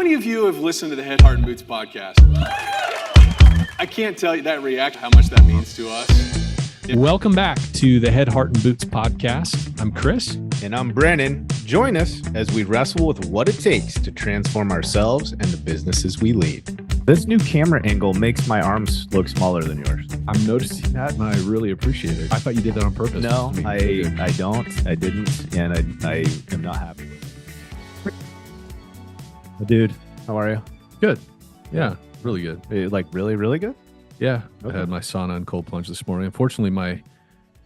many of you have listened to the Head, Heart, and Boots podcast? I can't tell you that reaction, how much that means to us. Welcome back to the Head, Heart, and Boots podcast. I'm Chris. And I'm Brandon. Join us as we wrestle with what it takes to transform ourselves and the businesses we lead. This new camera angle makes my arms look smaller than yours. I'm noticing that, and I really appreciate it. I thought you did that on purpose. No, I didn't, and I am not happy with it. Dude, how are you? Good. Yeah, really good. Like really, really good? Yeah, Okay. I had my sauna and cold plunge this morning. Unfortunately, my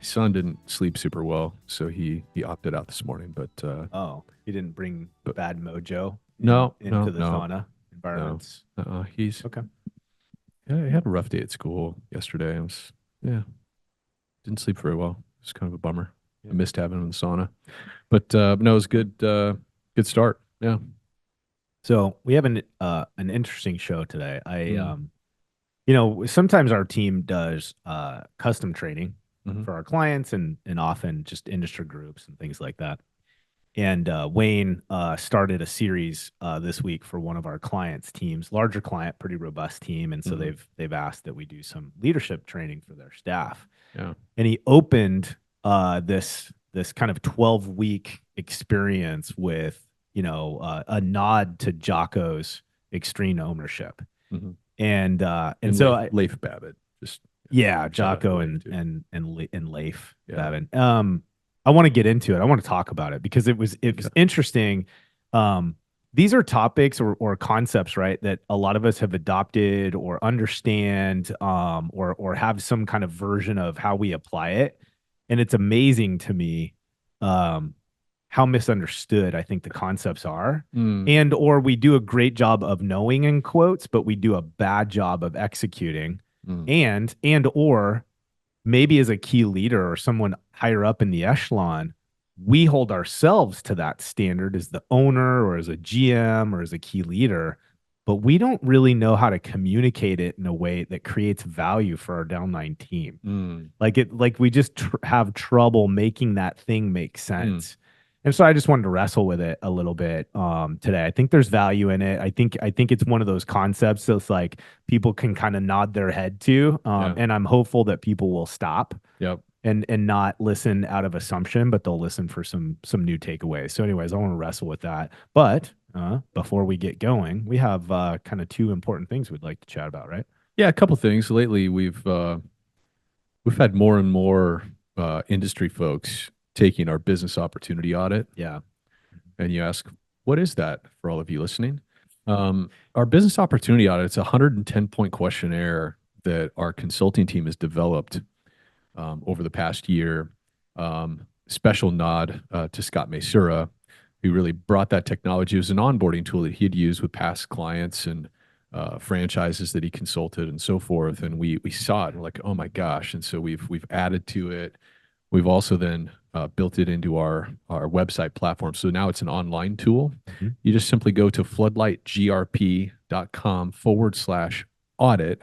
son didn't sleep super well, so he opted out this morning. But You didn't bring bad mojo into the sauna environments? He's okay. Yeah, he had a rough day at school yesterday. Didn't sleep very well. It's kind of a bummer. Yeah. I missed having him in the sauna, but no, it was good. Good start. Yeah. So we have an interesting show today. Sometimes our team does custom training for our clients and often just industry groups and things like that. And Wayne started a series this week for one of our clients' teams, larger client, pretty robust team, and so they've asked that we do some leadership training for their staff. Yeah. And he opened this kind of 12-week experience with a nod to Jocko's extreme ownership. And so Leif Babbitt, just Jocko and Leif Babbitt. I want to get into it. I want to talk about it because it was interesting. These are topics or concepts, right, that a lot of us have adopted or understand, or have some kind of version of how we apply it. And it's amazing to me how misunderstood I think the concepts are, and or we do a great job of knowing in quotes, but we do a bad job of executing, and or maybe as a key leader or someone higher up in the echelon, we hold ourselves to that standard as the owner or as a GM or as a key leader, but we don't really know how to communicate it in a way that creates value for our downline team. Like we just have trouble making that thing make sense. And so I just wanted to wrestle with it a little bit today. I think there's value in it. I think it's one of those concepts that's like people can kind of nod their head to, and I'm hopeful that people will stop and not listen out of assumption, but they'll listen for some new takeaways. So anyways, I want to wrestle with that. But before we get going, we have kind of two important things we'd like to chat about, right? Yeah, a couple things. Lately, we've had more and more industry folks taking our business opportunity audit. Yeah. And you ask, what is that for all of you listening? Our business opportunity audit, it's a 110-point questionnaire that our consulting team has developed over the past year. Special nod to Scott Masura, who really brought that technology. It was an onboarding tool that he'd used with past clients and franchises that he consulted and so forth. And we saw it and we're like, oh my gosh. And so we've added to it. We've also then built it into our website platform. So now it's an online tool. You just simply go to floodlightgrp.com/audit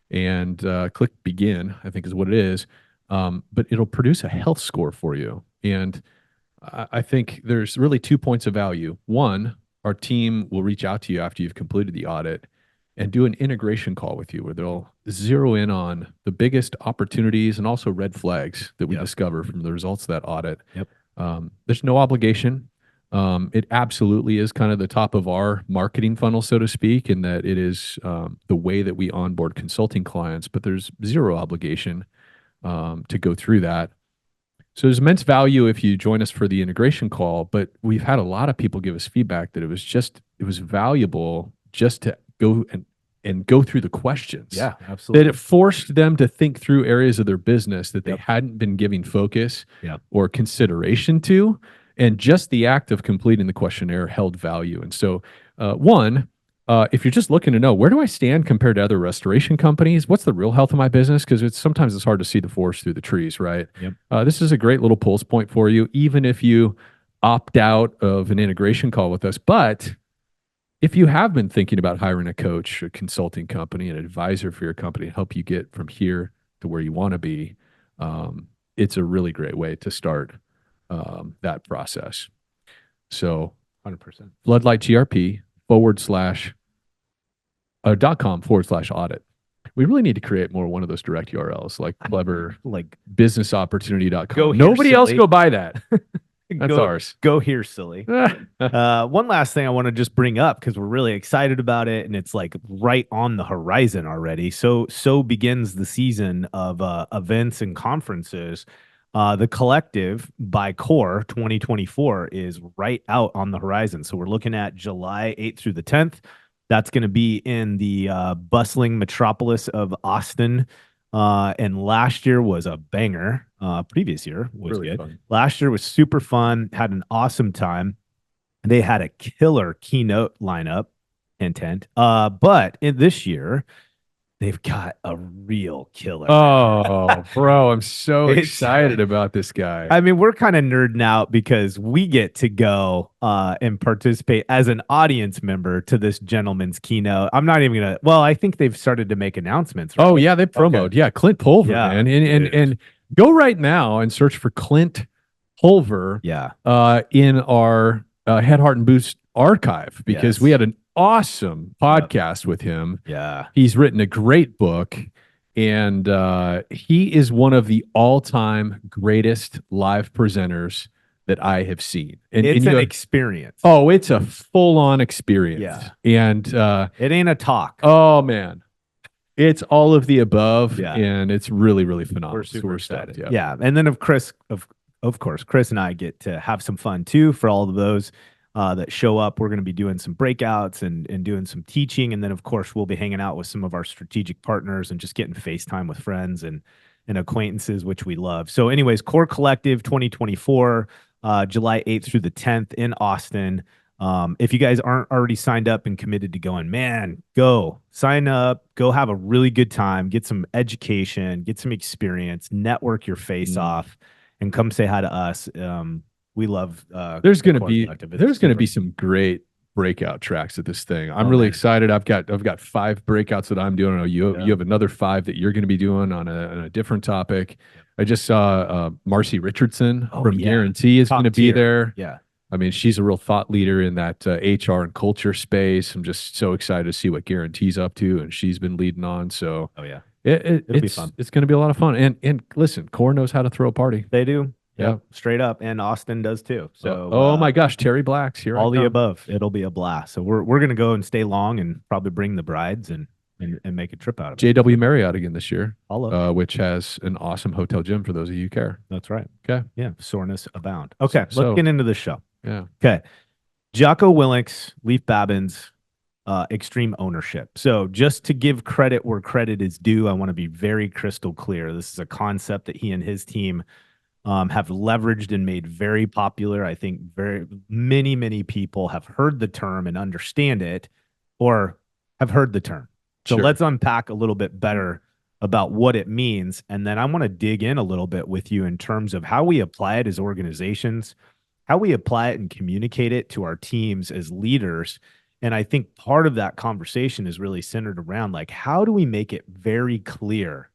and click begin, I think is what it is. But it'll produce a health score for you. And I think there's really 2 points of value. One, our team will reach out to you after you've completed the audit and do an integration call with you where they'll zero in on the biggest opportunities and also red flags that we discover from the results of that audit. There's no obligation. It absolutely is kind of the top of our marketing funnel, so to speak, in that it is the way that we onboard consulting clients, but there's zero obligation to go through that. So there's immense value if you join us for the integration call, but we've had a lot of people give us feedback that it was valuable just to go and go through the questions. Yeah, absolutely. That it forced them to think through areas of their business that they hadn't been giving focus or consideration to. And just the act of completing the questionnaire held value. And so if you're just looking to know, where do I stand compared to other restoration companies? What's the real health of my business? Because sometimes it's hard to see the forest through the trees, right? This is a great little pulse point for you, even if you opt out of an integration call with us. But if you have been thinking about hiring a coach, a consulting company, an advisor for your company to help you get from here to where you want to be, it's a really great way to start that process. So 100%. Floodlight GRP .com/audit. We really need to create more one of those direct URLs like clever Like businessopportunity.com. Go here, Nobody else silly. go buy that. That's ours. Go here, silly. One last thing I want to just bring up because we're really excited about it and it's like right on the horizon already. So begins the season of events and conferences. The Collective by Core 2024 is right out on the horizon. So we're looking at July 8th through the 10th. That's going to be in the bustling metropolis of Austin. And last year was a banger. Previous year was Really good. fun. Last year was super fun. Had an awesome time. They had a killer keynote lineup, intent. But in this year, they've got a real killer. Oh, bro, I'm so It's- excited about this guy. I mean, we're kind of nerding out because we get to go and participate as an audience member to this gentleman's keynote. I'm not even gonna. Well, I think they've started to make announcements. Right? Oh yeah, they promoted. Okay. Yeah, Clint Pulver, Yeah, man, and go right now and search for Clint Pulver. Yeah. In our Head, Heart, and Boots archive because Yes. we had an awesome podcast with him. Yeah. He's written a great book, and he is one of the all-time greatest live presenters that I have seen. And It's you an have- experience. Oh, it's a full-on experience. Yeah. And It ain't a talk. oh man, it's all of the above, Yeah. and it's really, really phenomenal. We're So super stoked, excited. Yeah. And then of course, Chris and I get to have some fun too for all of those that show up. We're going to be doing some breakouts and doing some teaching. And then of course, we'll be hanging out with some of our strategic partners and just getting FaceTime with friends and acquaintances, which we love. So anyways, Core Collective 2024, July 8th through the 10th in Austin. If you guys aren't already signed up and committed to going, man, go sign up, go have a really good time, get some education, get some experience, network your face off, and come say hi to us. We love. There's going to Core be Collective. It's there's going to super- be some great breakout tracks at this thing. I'm Oh, really man. excited. I've got 5 breakouts that I'm doing. I know you Yeah. you have another 5 that you're going to be doing on a different topic. I just saw Marcy Richardson Oh, from yeah. Guarantee is Top going to be tier. there. Yeah. I mean, she's a real thought leader in that HR and culture space. I'm just so excited to see what Guarantee's up to, and she's been leading on. So Oh yeah. it'll be it's fun. It's going to be a lot of fun. And listen, Core knows how to throw a party. They do. Yeah. Yep, straight up, and Austin does too. So, oh my gosh, Terry Black's here. all I the come. above. It'll be a blast. So we're gonna go and stay long and probably bring the brides and make a trip out of it. JW Marriott again this year, All which has an awesome hotel gym for those of you who care. That's right. Okay. Yeah, soreness abound. Okay, So- let's get into the show. Yeah. Okay, Jocko Willink's, Leaf Babin's, extreme ownership. So just to give credit where credit is due, I want to be very crystal clear. This is a concept that he and his team have leveraged and made very popular. I think very many people have heard the term and understand it, or have heard the term. So Sure. let's unpack a little bit better about what it means, and then I want to dig in a little bit with you in terms of how we apply it as organizations, how we apply it and communicate it to our teams as leaders. And I think part of that conversation is really centered around like, how do we make it very clear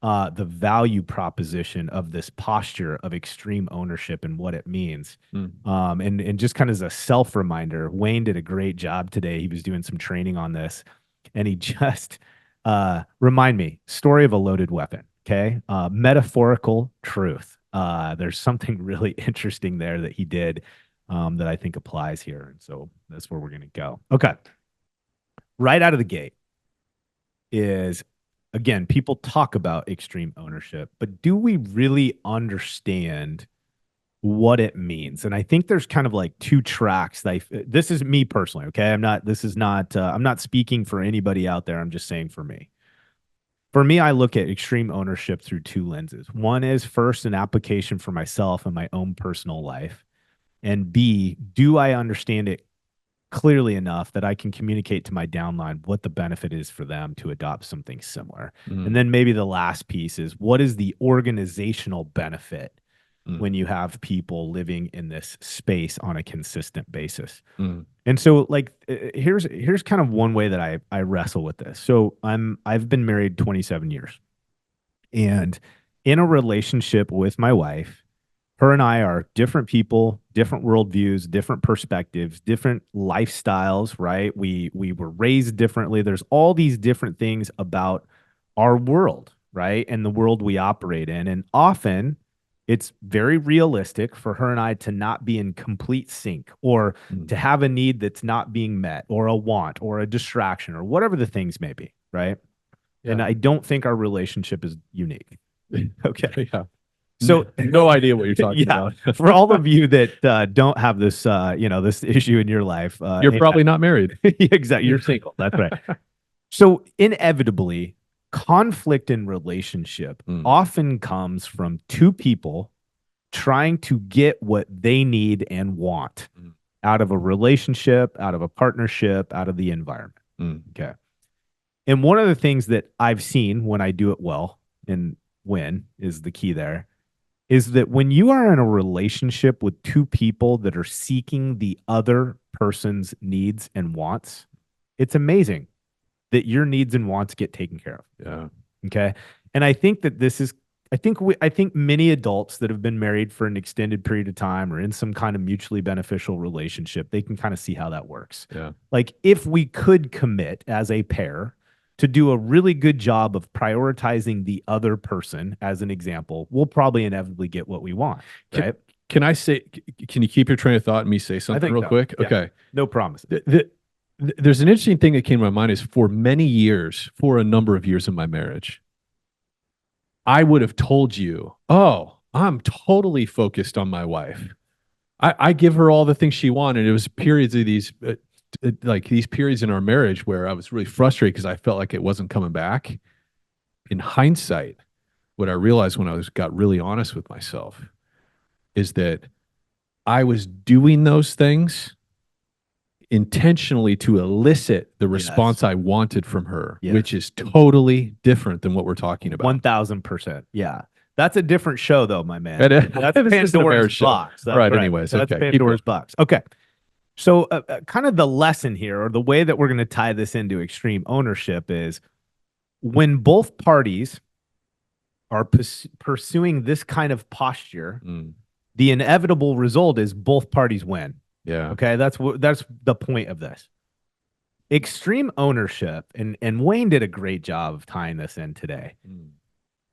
the value proposition of this posture of extreme ownership and what it means. And just kind of as a self reminder, Wayne did a great job today. He was doing some training on this, and he just remind me, story of a loaded weapon. Okay. Metaphorical truth. There's something really interesting there that he did that I think applies here. And so that's where we're going to go. Okay. Right out of the gate is, again, people talk about extreme ownership, but do we really understand what it means? And I think there's kind of like 2 tracks. This is me personally. Okay. I'm not speaking for anybody out there. I'm just saying for me. For me, I look at extreme ownership through 2 lenses. One is first an application for myself and my own personal life. And B, do I understand it clearly enough that I can communicate to my downline what the benefit is for them to adopt something similar? And then maybe the last piece is, what is the organizational benefit when you have people living in this space on a consistent basis? And so like, here's kind of one way that I wrestle with this. So I've been married 27 years, and in a relationship with my wife, her and I are different people, different worldviews, different perspectives, different lifestyles, right? We were raised differently. There's all these different things about our world, right? And the world we operate in. And often it's very realistic for her and I to not be in complete sync, or to have a need that's not being met, or a want, or a distraction, or whatever the things may be, right? Yeah. And I don't think our relationship is unique. Okay. Yeah. So no idea what you're talking about. for all of you that don't have this, this issue in your life, You're probably not married. exactly. You're single. That's right. So inevitably, conflict in relationship often comes from two people trying to get what they need and want out of a relationship, out of a partnership, out of the environment. Okay. And one of the things that I've seen when I do it well, and when is the key there, is that when you are in a relationship with two people that are seeking the other person's needs and wants, it's amazing that your needs and wants get taken care of. Yeah. Okay. And I think that I think many adults that have been married for an extended period of time or in some kind of mutually beneficial relationship, they can kind of see how that works. Yeah. Like if we could commit as a pair to do a really good job of prioritizing the other person, as an example, we'll probably inevitably get what we want. Right? Can you keep your train of thought and me say something real quick? Yeah. Okay. No promise. There's an interesting thing that came to my mind is for a number of years in my marriage, I would have told you, oh, I'm totally focused on my wife. I give her all the things she wanted. It was periods of these periods in our marriage where I was really frustrated because I felt like it wasn't coming back. In hindsight, what I realized when I got really honest with myself is that I was doing those things intentionally to elicit the response I wanted from her, which is totally different than what we're talking about. 1000%. Yeah. That's a different show though, my man. That's Pandora's Pandora's box. All right. Anyways. That's Okay. Pandora's box. Okay. So kind of the lesson here, or the way that we're going to tie this into extreme ownership, is when both parties are pursuing this kind of posture, the inevitable result is both parties win. Yeah. Okay. That's the point of this. Extreme ownership, and Wayne did a great job of tying this in today.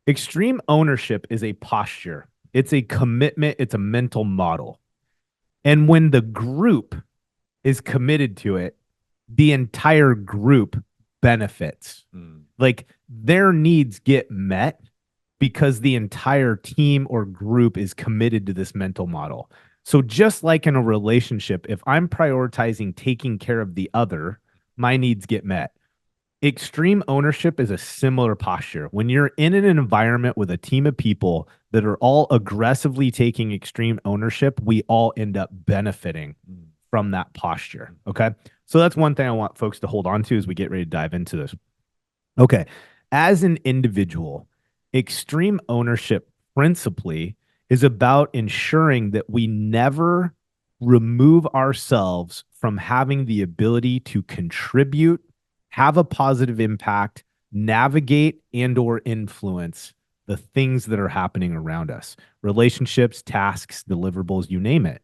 Extreme ownership is a posture. It's a commitment. It's a mental model. And when the group is committed to it, the entire group benefits. Like their needs get met because the entire team or group is committed to this mental model. So just like in a relationship, if I'm prioritizing taking care of the other, my needs get met. Extreme ownership is a similar posture. When you're in an environment with a team of people that are all aggressively taking extreme ownership, we all end up benefiting from that posture. Okay. So that's one thing I want folks to hold on to as we get ready to dive into this. Okay. As an individual, extreme ownership principally is about ensuring that we never remove ourselves from having the ability to contribute, have a positive impact, navigate and or influence the things that are happening around us. Relationships, tasks, deliverables, you name it.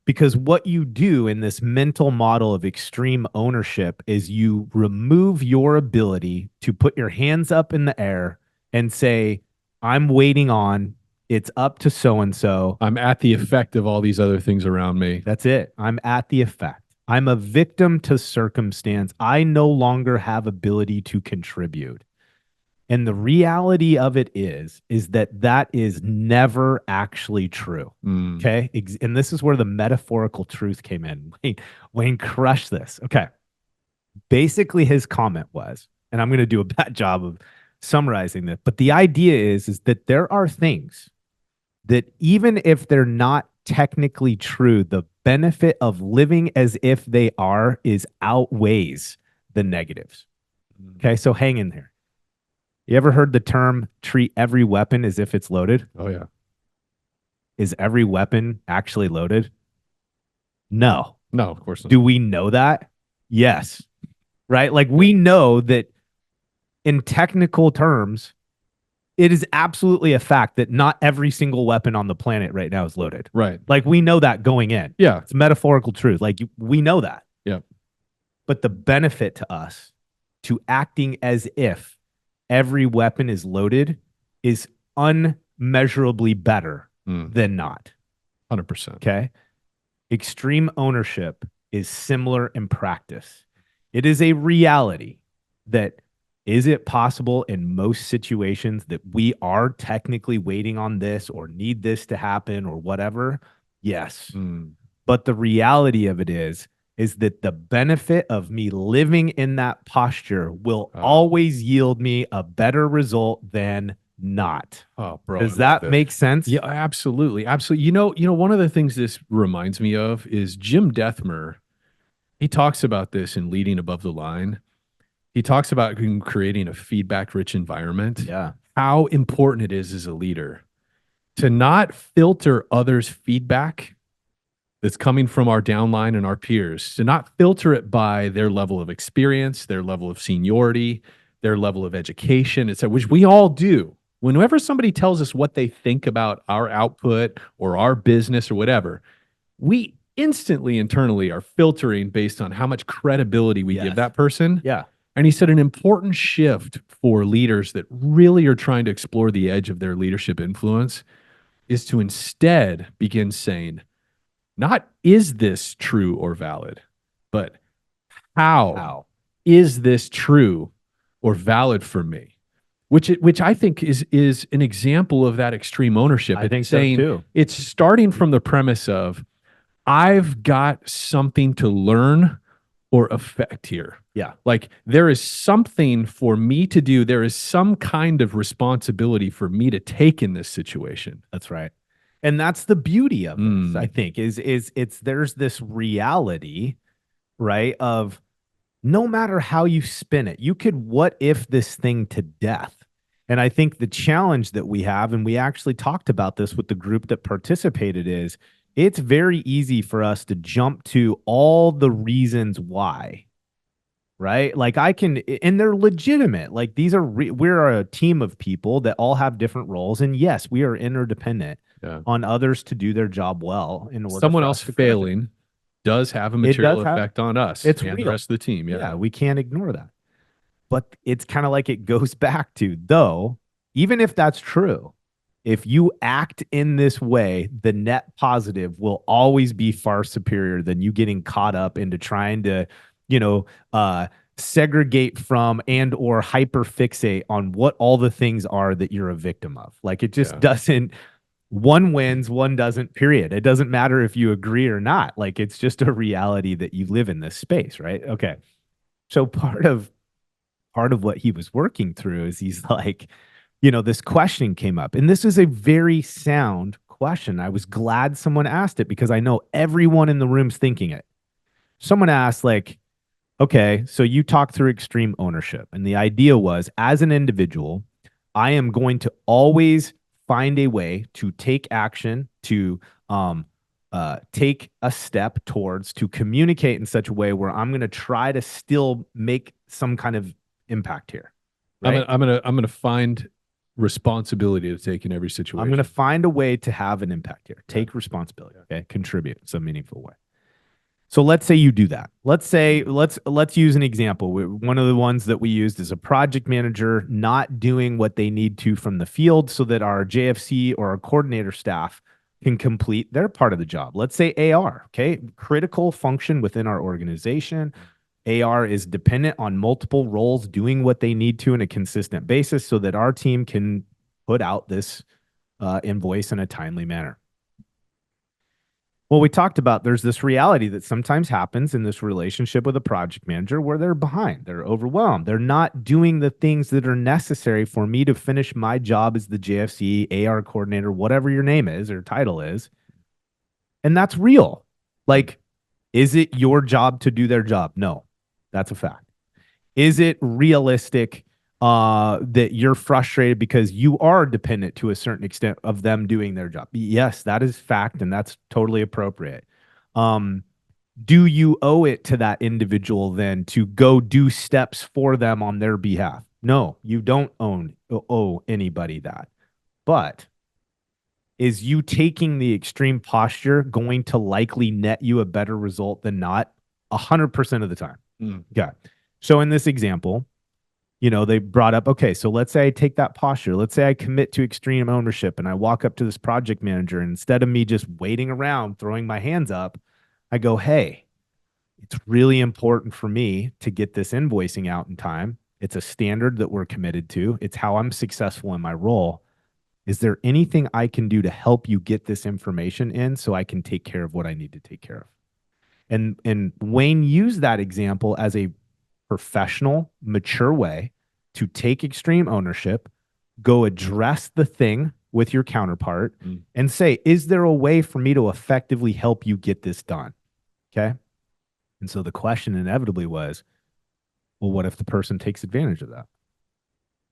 Because what you do in this mental model of extreme ownership is you remove your ability to put your hands up in the air and say, I'm waiting on, it's up to so-and-so. I'm at the effect of all these other things around me. That's it. I'm at the effect. I'm a victim to circumstance. I no longer have ability to contribute. And the reality of it is that is never actually true. Okay. And this is where the metaphorical truth came in. Wayne crushed this. Okay. Basically, his comment was, and I'm going to do a bad job of summarizing this, but the idea is that there are things that even if they're not technically true, the benefit of living as if they are is outweighs the negatives. Okay. So hang in there. You ever heard the term treat every weapon as if it's loaded? Oh, yeah. Is every weapon actually loaded? No. No, of course not. Do we know that? Yes. Right? Like we know that in technical terms, it is absolutely a fact that not every single weapon on the planet right now is loaded. Right. Like, we know that going in. Yeah. It's metaphorical truth. Like, we know that. Yeah. But the benefit to us to acting as if every weapon is loaded is unmeasurably better than not. 100%. Okay. Extreme ownership is similar in practice. It is a reality that is it possible in most situations that we are technically waiting on this or need this to happen or whatever? Yes. But the reality of it is that the benefit of me living in that posture will always yield me a better result than not. Oh, bro. Does that make sense? Yeah, absolutely. Absolutely. One of the things this reminds me of is Jim Dethmer. He talks about this in Leading Above the Line. He talks about creating a feedback-rich environment. Yeah. How important it is as a leader to not filter others' feedback that's coming from our downline and our peers, to not filter it by their level of experience, their level of seniority, their level of education, etc., which we all do. Whenever somebody tells us what they think about our output or our business or whatever, we instantly internally are filtering based on how much credibility we give that person. Yeah. And he said an important shift for leaders that really are trying to explore the edge of their leadership influence is to instead begin saying, not is this true or valid, but how is this true or valid for me? Which I think is an example of that extreme ownership. I think so too. It's starting from the premise of I've got something to learn or affect here. Yeah. Like there is something for me to do. There is some kind of responsibility for me to take in this situation. That's right. And that's the beauty of this, I think, is there's this reality, right, of no matter how you spin it, you could what if this thing to death. And I think the challenge that we have, and we actually talked about this with the group that participated, is it's very easy for us to jump to all the reasons why, right? Like I can, and they're legitimate. Like these are, we're a team of people that all have different roles. And yes, we are interdependent on others to do their job well. In order someone for else us to failing does have a material effect on us it's and real. the rest of the team. Yeah, we can't ignore that. But it's kind of like it goes back to, though, even if that's true, if you act in this way, the net positive will always be far superior than you getting caught up into trying to, segregate from and or hyperfixate on what all the things are that you're a victim of. Like it just doesn't, one wins, one doesn't, period. It doesn't matter if you agree or not. Like it's just a reality that you live in this space, right? Okay. So part of what he was working through is he's like, this question came up, and this is a very sound question. I was glad someone asked it because I know everyone in the room's thinking it. Someone asked, like, okay, so you talked through extreme ownership, and the idea was, as an individual, I am going to always find a way to take action, to take a step towards, to communicate in such a way where I'm going to try to still make some kind of impact here. Right? I'm gonna find responsibility to take in every situation. I'm going to find a way to have an impact here. Take responsibility. Okay, contribute in some meaningful way. So let's say you do that. Let's use an example. One of the ones that we used is a project manager not doing what they need to from the field so that our JFC or our coordinator staff can complete their part of the job. Let's say AR, okay? Critical function within our organization. AR is dependent on multiple roles doing what they need to in a consistent basis so that our team can put out this invoice in a timely manner. Well, we talked about there's this reality that sometimes happens in this relationship with a project manager where they're behind, they're overwhelmed, they're not doing the things that are necessary for me to finish my job as the JFC, AR coordinator, whatever your name is or title is. And that's real. Like, is it your job to do their job? No, that's a fact. Is it realistic that you're frustrated because you are dependent to a certain extent of them doing their job? Yes, that is fact, and that's totally appropriate. Do you owe it to that individual then to go do steps for them on their behalf? No, you don't owe anybody that. But is you taking the extreme posture going to likely net you a better result than not? 100% of the time. Okay. So in this example, they brought up, okay, so let's say I take that posture. Let's say I commit to extreme ownership and I walk up to this project manager, and instead of me just waiting around, throwing my hands up, I go, hey, it's really important for me to get this invoicing out in time. It's a standard that we're committed to. It's how I'm successful in my role. Is there anything I can do to help you get this information in so I can take care of what I need to take care of? And Wayne used that example as a professional, mature way to take extreme ownership, go address the thing with your counterpart and say, is there a way for me to effectively help you get this done? Okay. And so the question inevitably was, well, what if the person takes advantage of that?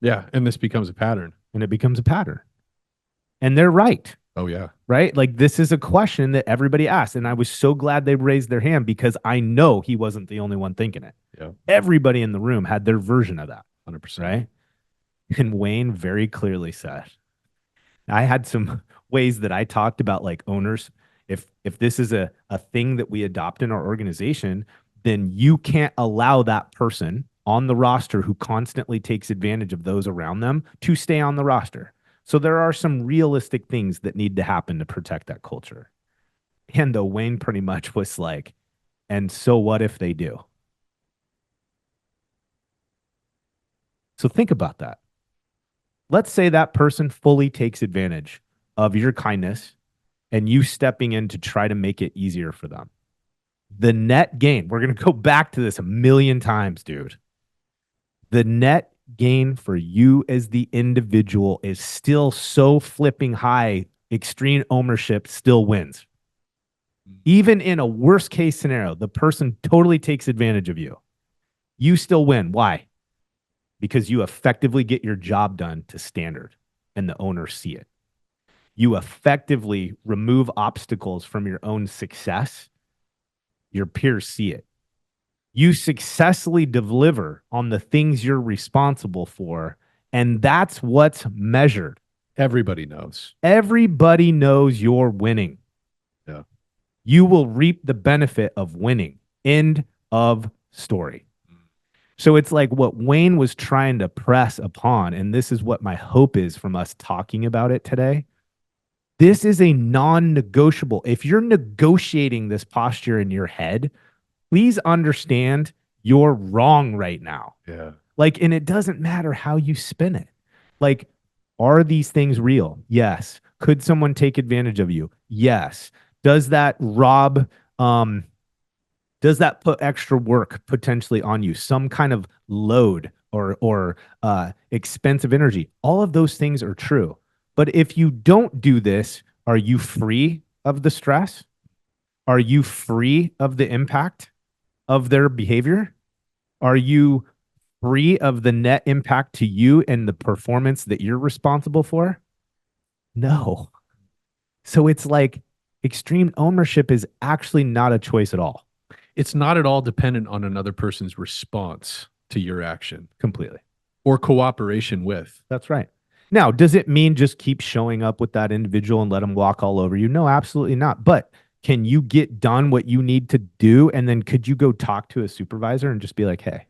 Yeah. And this becomes a pattern. And it becomes a pattern. And they're right. Oh, yeah. Right? Like, this is a question that everybody asked. And I was so glad they raised their hand because I know he wasn't the only one thinking it. Yeah. Everybody in the room had their version of that. 100%. Right? And Wayne very clearly said, I had some ways that I talked about, like, owners. If this is a thing that we adopt in our organization, then you can't allow that person on the roster who constantly takes advantage of those around them to stay on the roster. So there are some realistic things that need to happen to protect that culture. And though Wayne pretty much was like, and so what if they do? So think about that. Let's say that person fully takes advantage of your kindness and you stepping in to try to make it easier for them. The net gain, we're going to go back to this a million times, dude. The net gain for you as the individual is still so flipping high. Extreme ownership still wins. Even in a worst case scenario, the person totally takes advantage of you. You still win. Why? Because you effectively get your job done to standard and the owners see it. You effectively remove obstacles from your own success. Your peers see it. You successfully deliver on the things you're responsible for, and that's what's measured. Everybody knows. Everybody knows you're winning. Yeah. You will reap the benefit of winning. End of story. So it's like what Wayne was trying to press upon, and this is what my hope is from us talking about it today. This is a non-negotiable. If you're negotiating this posture in your head, please understand you're wrong right now. Yeah. Like, and it doesn't matter how you spin it. Like, are these things real? Yes. Could someone take advantage of you? Yes. Does that does that put extra work potentially on you? Some kind of load or expensive energy? All of those things are true. But if you don't do this, are you free of the stress? Are you free of the impact of their behavior? Are you free of the net impact to you and the performance that you're responsible for? No. So it's like extreme ownership is actually not a choice at all. It's not at all dependent on another person's response to your action. Completely. Or cooperation with. That's right. Now, does it mean just keep showing up with that individual and let them walk all over you? No, absolutely not. But can you get done what you need to do? And then could you go talk to a supervisor and just be like, hey, I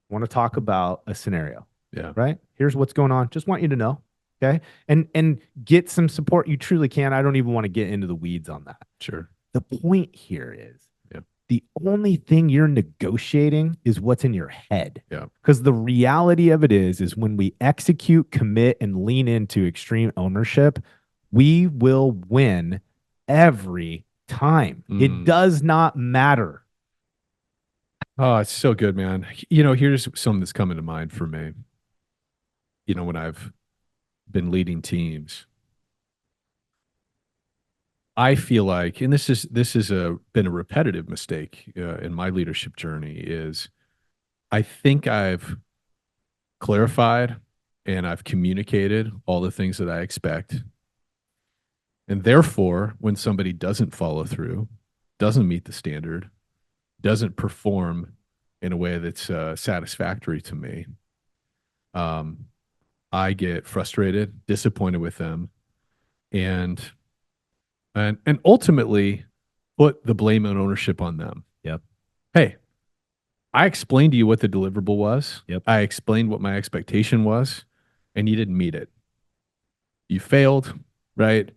want to talk about a scenario. Yeah. Right? Here's what's going on. Just want you to know. Okay. And get some support you truly can. I don't even want to get into the weeds on that. Sure. The point here is the only thing you're negotiating is what's in your head. Yeah. Because the reality of it is when we execute, commit, and lean into extreme ownership, we will win every time. It does not matter. Oh, it's so good, man. Here's something that's coming to mind for me. When I've been leading teams, I feel like, and this is been a repetitive mistake in my leadership journey, is I think I've clarified and I've communicated all the things that I expect. And therefore, when somebody doesn't follow through, doesn't meet the standard, doesn't perform in a way that's satisfactory to me, I get frustrated, disappointed with them, and and ultimately put the blame and ownership on them. Yep. Hey, I explained to you what the deliverable was. Yep. I explained what my expectation was, and you didn't meet it. You failed, right?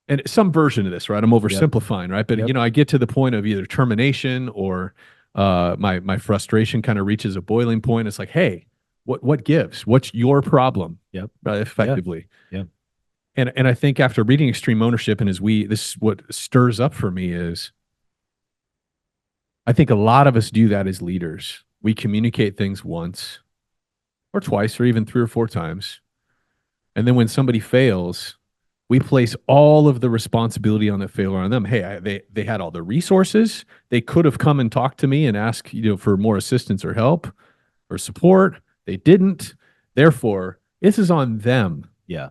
And some version of this, right? I'm oversimplifying, right? But Yep. I get to the point of either termination or my frustration kind of reaches a boiling point. It's like, hey, what gives? What's your problem? Yep. Right, effectively. Yep. And I think after reading Extreme Ownership, and this is what stirs up for me is I think a lot of us do that as leaders. We communicate things once or twice or even 3 or 4 times. And then when somebody fails, we place all of the responsibility on the failure on them. Hey, they had all the resources. They could have come and talked to me and asked, for more assistance or help or support. They didn't. Therefore, this is on them. Yeah.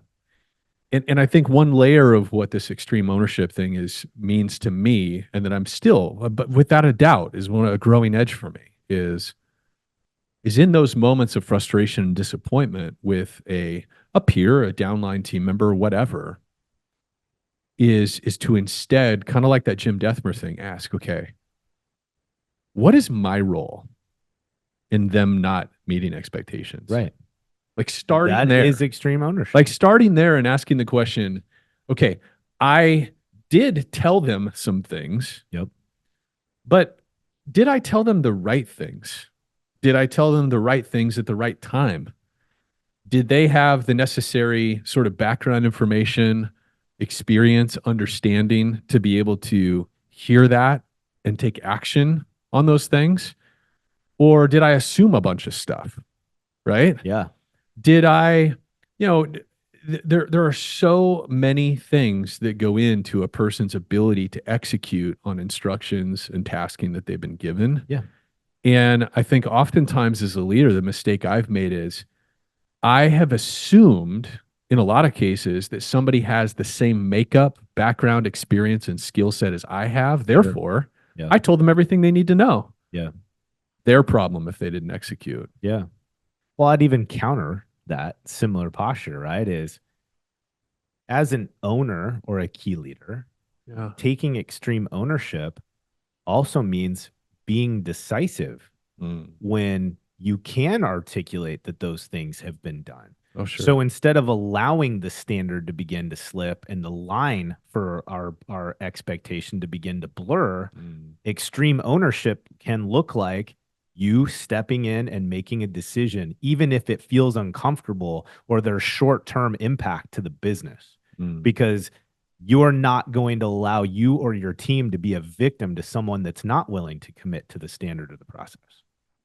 And I think one layer of what this extreme ownership thing means to me, and that I'm still, but without a doubt, is a growing edge for me, is in those moments of frustration and disappointment with a peer, a downline team member, whatever, is to instead, kind of like that Jim Dethmer thing, ask, okay, what is my role in them not meeting expectations? Right. Like starting That there. is extreme ownership. Like starting there and asking the question, okay, I did tell them some things. Yep. But did I tell them the right things? Did I tell them the right things at the right time? Did they have the necessary sort of background information, experience, understanding to be able to hear that and take action on those things? Or did I assume a bunch of stuff? Right? Yeah. Did I, there are so many things that go into a person's ability to execute on instructions and tasking that they've been given. Yeah. And I think oftentimes as a leader, the mistake I've made is I have assumed in a lot of cases that somebody has the same makeup, background, experience, and skill set as I have. Therefore, Yeah. I told them everything they need to know. Yeah. Their problem if they didn't execute. Yeah. Well, I'd even counter that similar posture, right? Is as an owner or a key leader, taking extreme ownership also means being decisive when you can articulate that those things have been done. Oh, sure. So instead of allowing the standard to begin to slip and the line for our expectation to begin to blur, extreme ownership can look like you stepping in and making a decision, even if it feels uncomfortable or there's short-term impact to the business, because you're not going to allow you or your team to be a victim to someone that's not willing to commit to the standard of the process.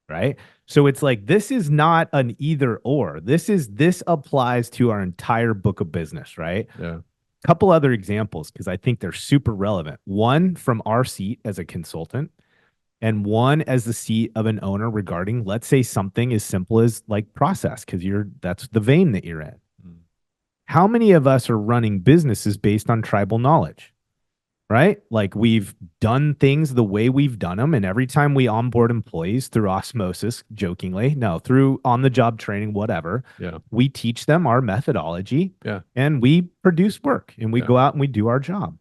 Right. So it's like, this is not an either or. This applies to our entire book of business. Right. Yeah. Couple other examples, because I think they're super relevant. One from our seat as a consultant, and one as the seat of an owner regarding, let's say, something as simple as like process, because that's the vein that you're in. How many of us are running businesses based on tribal knowledge? Right? Like we've done things the way we've done them. And every time we onboard employees through osmosis, jokingly, no, through on-the-job training, whatever, we teach them our methodology and we produce work and we go out and we do our job.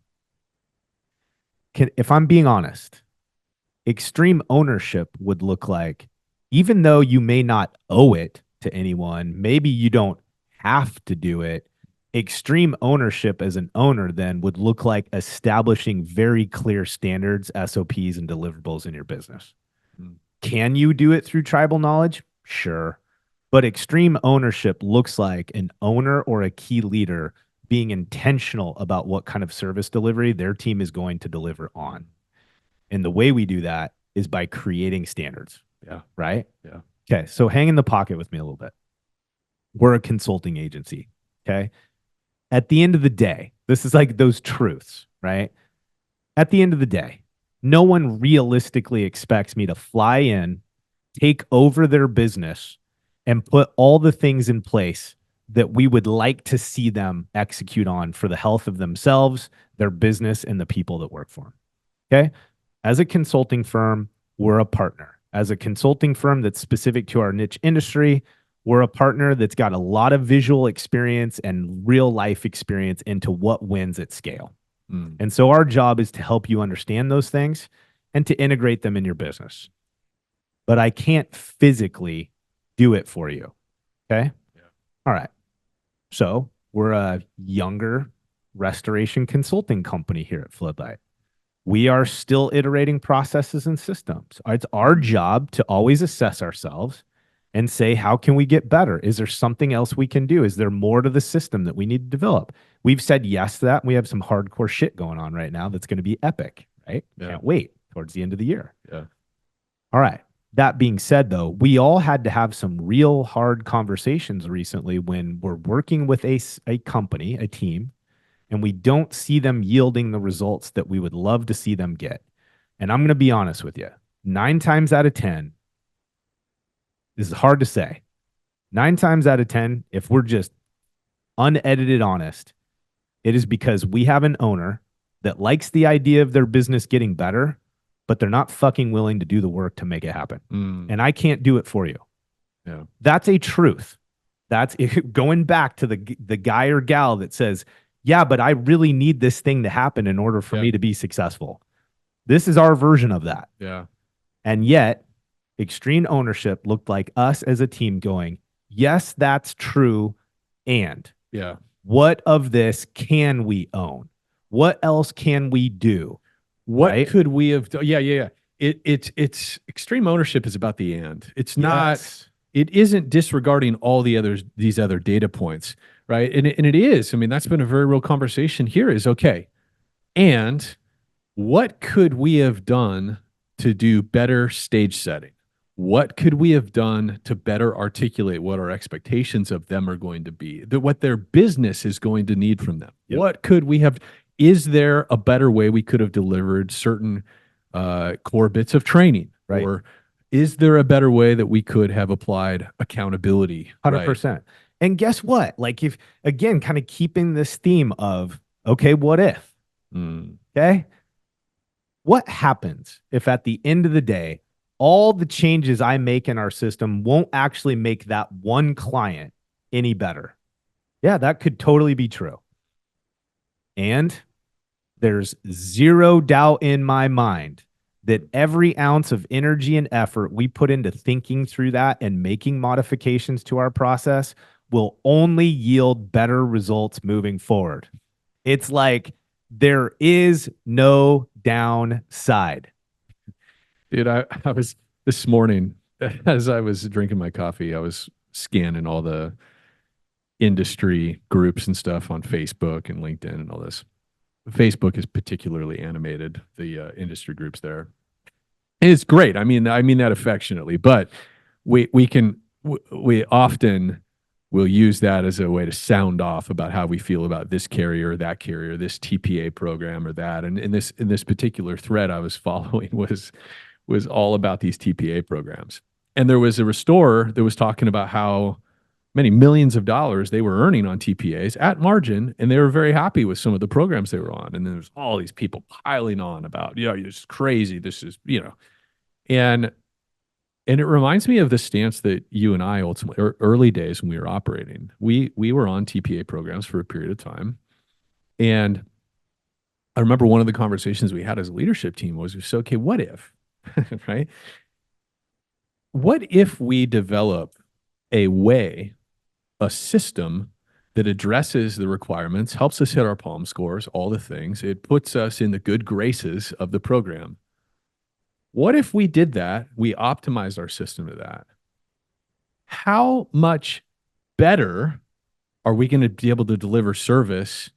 If I'm being honest, extreme ownership would look like, even though you may not owe it to anyone, maybe you don't have to do it. Extreme ownership as an owner then would look like establishing very clear standards, SOPs, and deliverables in your business. Can you do it through tribal knowledge? Sure. But extreme ownership looks like an owner or a key leader being intentional about what kind of service delivery their team is going to deliver on. And the way we do that is by creating standards. Yeah. Right? Yeah. Okay. So hang in the pocket with me a little bit. We're a consulting agency. Okay. At the end of the day, this is like those truths, right? At the end of the day, no one realistically expects me to fly in, take over their business, and put all the things in place that we would like to see them execute on for the health of themselves, their business, and the people that work for them. Okay? As a consulting firm, we're a partner. As a consulting firm that's specific to our niche industry, We're a partner that's got a lot of visual experience and real life experience into what wins at scale. And so our job is to help you understand those things and to integrate them in your business. But I can't physically do it for you. Okay. Yeah. All right. So we're a younger restoration consulting company here at Floodlight. We are still iterating processes and systems. It's our job to always assess ourselves and say, how can we get better? Is there something else we can do? Is there more to the system that we need to develop? We've said yes to that. And we have some hardcore shit going on right now that's going to be epic, right? Yeah. Can't wait towards the end of the year. Yeah. All right. That being said, though, we all had to have some real hard conversations recently when we're working with a company, a team, and we don't see them yielding the results that we would love to see them get. And I'm going to be honest with you. 9 times out of 10, this is hard to say. 9 times out of 10, if we're just unedited honest, it is because we have an owner that likes the idea of their business getting better, but they're not fucking willing to do the work to make it happen. And I can't do it for you. Yeah. That's a truth. That's going back to the guy or gal that says, yeah, but I really need this thing to happen in order for me to be successful. This is our version of that. Yeah. And yet, extreme ownership looked like us as a team going, yes, that's true. And Yeah. what of this can we own? What else can we do? What Right? could we have done? Yeah. It's extreme ownership is about the end. It's not, Yes. it isn't disregarding all these other data points, right? And it is. I mean, that's been a very real conversation here is okay. And what could we have done to do better stage setting? What could we have done to better articulate what our expectations of them are going to be, what their business is going to need from them? Yep. What could we have? Is there a better way we could have delivered certain core bits of training? Right. Or is there a better way that we could have applied accountability? 100%. And guess what? Like, if again, kind of keeping this theme of, okay, what if? Okay. What happens if at the end of the day, all the changes I make in our system won't actually make that one client any better? Yeah, that could totally be true. And there's zero doubt in my mind that every ounce of energy and effort we put into thinking through that and making modifications to our process will only yield better results moving forward. It's like there is no downside. Dude, I was this morning, as I was drinking my coffee, I was scanning all the industry groups and stuff on Facebook and LinkedIn and all this. Facebook is particularly animated, the industry groups there. And it's great. I mean that affectionately, but we often will use that as a way to sound off about how we feel about this carrier, that carrier, this TPA program or that. And in this particular thread I was following was all about these TPA programs. And there was a restorer that was talking about how many millions of dollars they were earning on TPAs at margin, and they were very happy with some of the programs they were on. And then there's all these people piling on about, this is crazy. This is, and it reminds me of the stance that you and I ultimately, early days when we were operating, we were on TPA programs for a period of time. And I remember one of the conversations we had as a leadership team was, okay, what if, right? What if we develop a system that addresses the requirements, helps us hit our palm scores, all the things. It puts us in the good graces of the program. What if we did that? We optimized our system to that. How much better are we going to be able to deliver service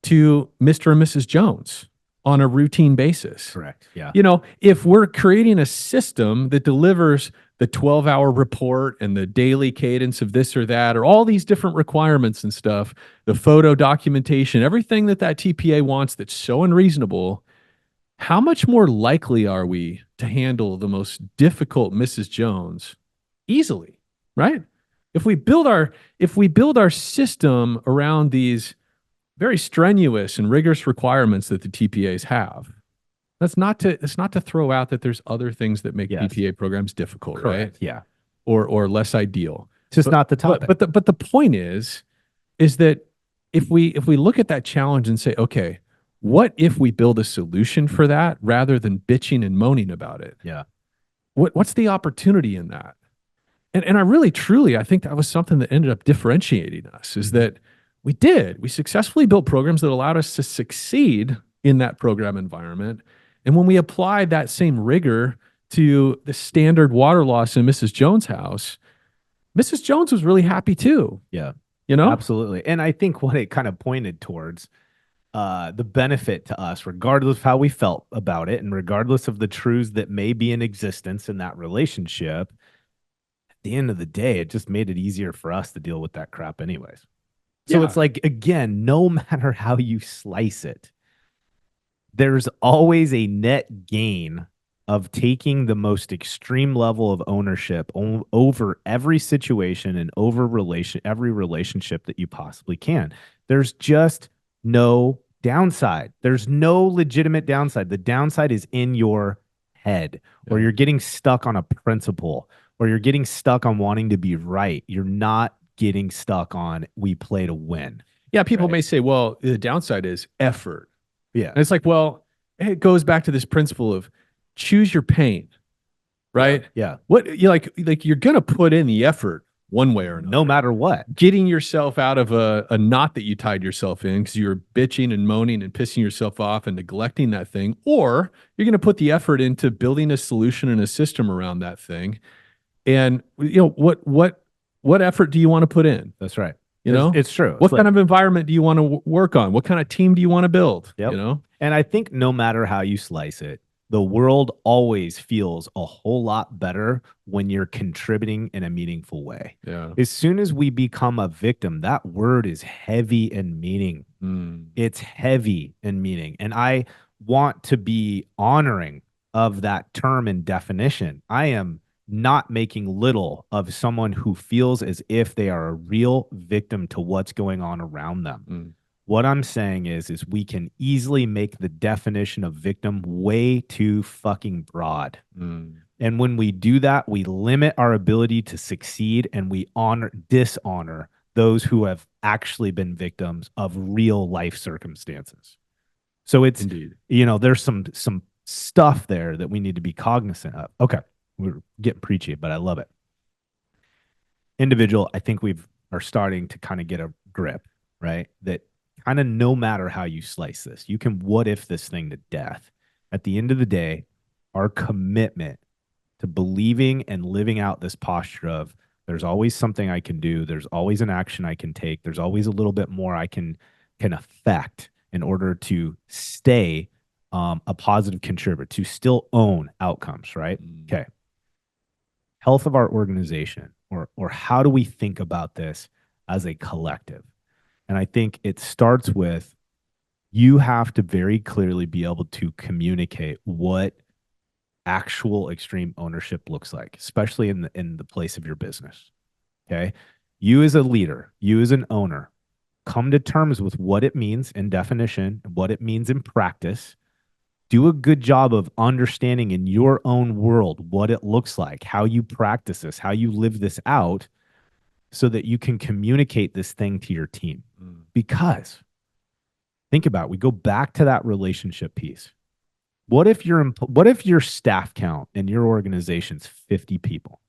to Mr. and Mrs. Jones on a routine basis? Correct. Yeah. If we're creating a system that delivers the 12-hour report and the daily cadence of this or that, or all these different requirements and stuff, the photo documentation, everything that TPA wants that's so unreasonable, how much more likely are we to handle the most difficult Mrs. Jones easily, right? If we build our system around these very strenuous and rigorous requirements that the TPAs have, it's not to throw out that there's other things that make TPA programs difficult, Correct. right? Yeah. Or less ideal. It's just not the topic. But the point is that if we look at that challenge and say, okay, what if we build a solution for that rather than bitching and moaning about it? Yeah. What's the opportunity in that? And I really truly I think that was something that ended up differentiating us is that we successfully built programs that allowed us to succeed in that program environment. And when we applied that same rigor to the standard water loss in Mrs. Jones' house, Mrs. Jones was really happy too. Yeah. You know? Absolutely. And I think what it kind of pointed towards the benefit to us, regardless of how we felt about it and regardless of the truths that may be in existence in that relationship, at the end of the day, it just made it easier for us to deal with that crap anyways. So it's like, again, no matter how you slice it, there's always a net gain of taking the most extreme level of ownership over every situation and over every relationship that you possibly can. There's just no downside. There's no legitimate downside. The downside is in your head, or you're getting stuck on a principle, or you're getting stuck on wanting to be right. You're not getting stuck on we play to win. Yeah, people may say, well, the downside is effort. Yeah. And it's like, well, it goes back to this principle of choose your pain, right? Yeah. What you like you're gonna put in the effort one way or another. No matter what. Getting yourself out of a knot that you tied yourself in because you're bitching and moaning and pissing yourself off and neglecting that thing, or you're gonna put the effort into building a solution and a system around that thing. And you know, what effort do you want to put in? That's right. You know, it's true. What kind of environment do you want to work on? What kind of team do you want to build? Yep. You know, and I think no matter how you slice it, the world always feels a whole lot better when you're contributing in a meaningful way. Yeah. As soon as we become a victim, that word is heavy in meaning. It's heavy in meaning. And I want to be honoring of that term and definition. I am not making little of someone who feels as if they are a real victim to what's going on around them. What I'm saying is we can easily make the definition of victim way too fucking broad. And when we do that, we limit our ability to succeed, and we dishonor those who have actually been victims of real life circumstances. So it's, you know, there's some stuff there that we need to be cognizant of. Okay. We're getting preachy, but I love it. Individual, I think are starting to kind of get a grip, right? That kind of no matter how you slice this, you can what if this thing to death. At the end of the day, our commitment to believing and living out this posture of there's always something I can do, there's always an action I can take, there's always a little bit more I can affect in order to stay a positive contributor, to still own outcomes, right? Okay. Health of our organization, or how do we think about this as a collective? And I think it starts with you have to very clearly be able to communicate what actual extreme ownership looks like, especially in the place of your business. Okay. You as a leader, you as an owner, come to terms with what it means in definition, what it means in practice. Do a good job of understanding in your own world what it looks like, how you practice this, how you live this out, so that you can communicate this thing to your team. Because think about it, we go back to that relationship piece. What if your staff count in your organization's 50 people?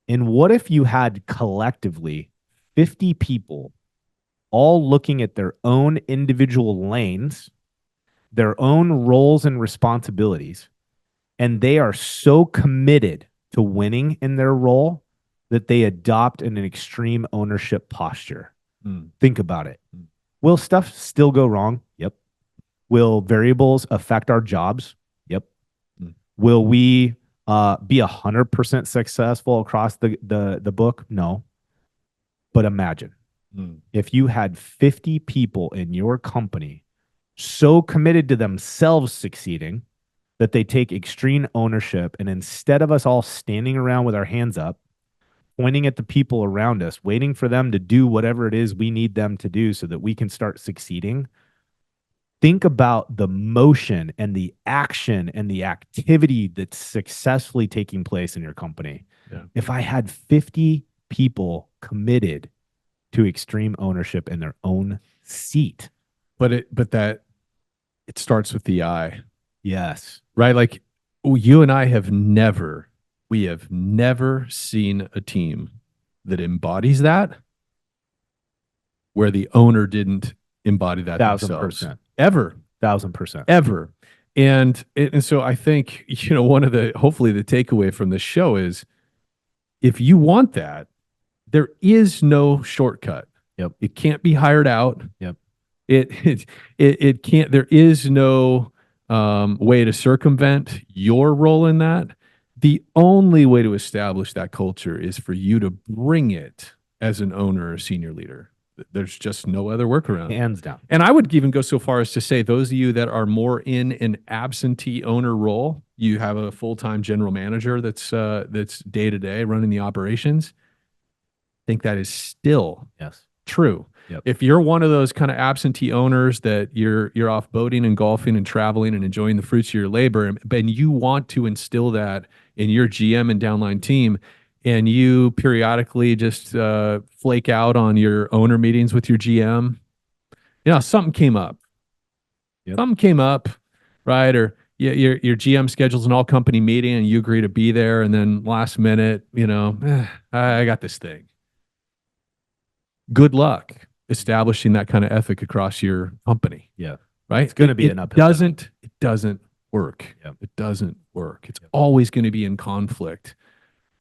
And what if you had collectively 50 people all looking at their own individual lanes, their own roles and responsibilities, and they are so committed to winning in their role that they adopt an extreme ownership posture? Think about it. Will stuff still go wrong? Yep. Will variables affect our jobs? Yep. Will we be 100% successful across the book? No. But imagine if you had 50 people in your company so committed to themselves succeeding that they take extreme ownership, and instead of us all standing around with our hands up, pointing at the people around us, waiting for them to do whatever it is we need them to do so that we can start succeeding, think about the motion and the action and the activity that's successfully taking place in your company. If I had 50 people committed to extreme ownership in their own seat. But it starts with the I, Yes. right? Like you and I we have never seen a team that embodies that where the owner didn't embody that themselves. 1,000%. Ever. 1,000%. Ever. And so I think, hopefully the takeaway from this show is if you want that, there is no shortcut. Yep. It can't be hired out. Yep. It can't, there is no way to circumvent your role in that. The only way to establish that culture is for you to bring it as an owner or senior leader. There's just no other workaround. Hands down. And I would even go so far as to say those of you that are more in an absentee owner role, you have a full-time general manager that's day to day running the operations. I think that is still true. Yep. If you're one of those kind of absentee owners that you're off boating and golfing and traveling and enjoying the fruits of your labor, and you want to instill that in your GM and downline team, and you periodically just flake out on your owner meetings with your GM, something came up. Yep. Something came up, right? Or your GM schedules an all company meeting and you agree to be there, and then last minute, I got this thing. Good luck establishing that kind of ethic across your company. Yeah. Right. It's going to be an uphill. It doesn't work. Yep. It doesn't work. It's always going to be in conflict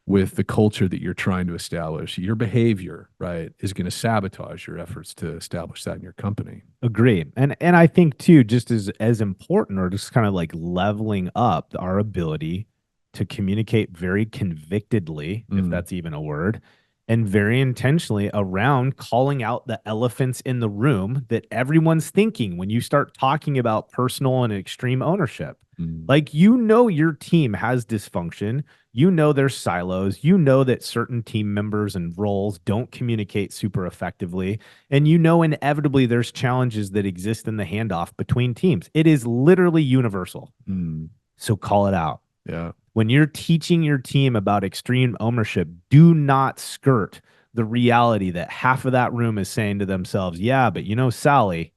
with the culture that you're trying to establish. Your behavior, right, is going to sabotage your efforts to establish that in your company. Agree. And I think too, just as important, or just kind of like leveling up our ability to communicate very convictedly, if that's even a word, and very intentionally around calling out the elephants in the room that everyone's thinking when you start talking about personal and extreme ownership. Like, your team has dysfunction. There's silos. That certain team members and roles don't communicate super effectively. And inevitably there's challenges that exist in the handoff between teams. It is literally universal. So call it out. Yeah. When you're teaching your team about extreme ownership, do not skirt the reality that half of that room is saying to themselves, yeah, but Sally,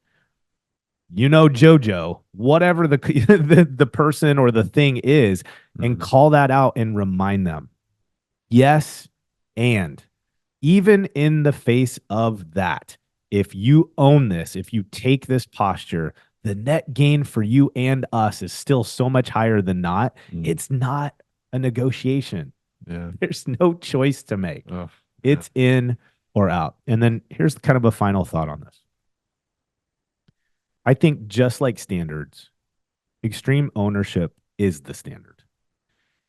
Jojo, whatever the person or the thing is, and call that out and remind them. Yes, and even in the face of that, if you own this, if you take this posture, the net gain for you and us is still so much higher than not. It's not a negotiation. Yeah. There's no choice to make. It's in or out. And then here's kind of a final thought on this. I think just like standards, extreme ownership is the standard.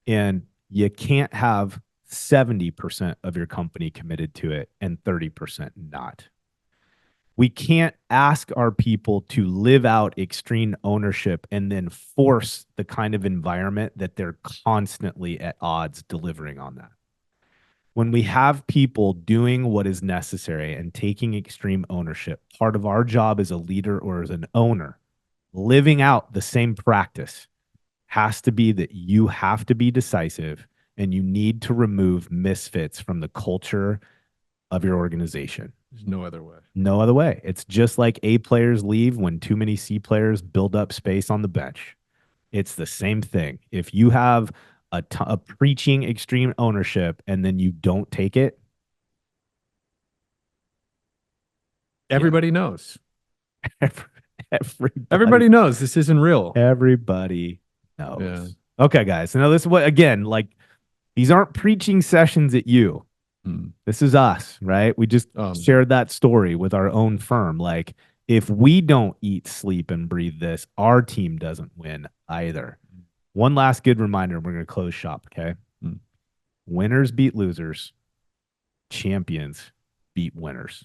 And you can't have 70% of your company committed to it and 30% not. We can't ask our people to live out extreme ownership and then force the kind of environment that they're constantly at odds delivering on that. When we have people doing what is necessary and taking extreme ownership, part of our job as a leader or as an owner, living out the same practice, has to be that you have to be decisive and you need to remove misfits from the culture of your organization. There's no other way. No other way. It's just like A players leave when too many C players build up space on the bench. It's the same thing. If you have a preaching extreme ownership and then you don't take it, everybody knows. Everybody knows this isn't real. Everybody knows. Yeah. Okay, guys. So now this is what, again, like, these aren't preaching sessions at you. This is us, right? We just shared that story with our own firm. Like, if we don't eat, sleep, and breathe this, our team doesn't win either. One last good reminder, we're going to close shop, okay? Winners beat losers. Champions beat winners.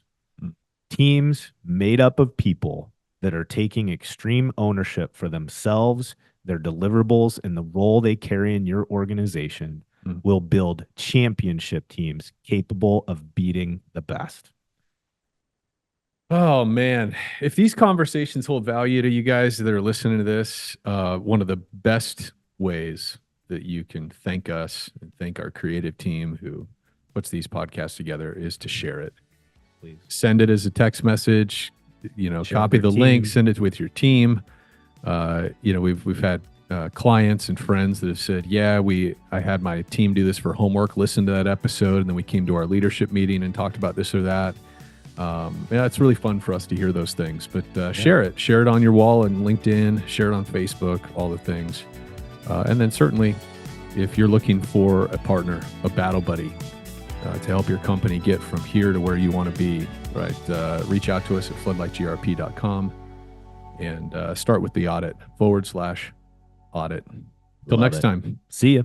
Teams made up of people that are taking extreme ownership for themselves, their deliverables, and the role they carry in your organization will build championship teams capable of beating the best. Oh, man. If these conversations hold value to you guys that are listening to this, one of the best ways that you can thank us and thank our creative team who puts these podcasts together is to share it. Please. Send it as a text message, Share copy with your the link, team. send it with your team. We've had clients and friends that have said, yeah, I had my team do this for homework, listen to that episode, and then we came to our leadership meeting and talked about this or that. It's really fun for us to hear those things, but share it on your wall and LinkedIn, share it on Facebook, all the things. And then certainly if you're looking for a partner, a battle buddy, to help your company get from here to where you want to be, right? Reach out to us at floodlightgrp.com and start with the audit /audit. Till Love next it. time. See ya.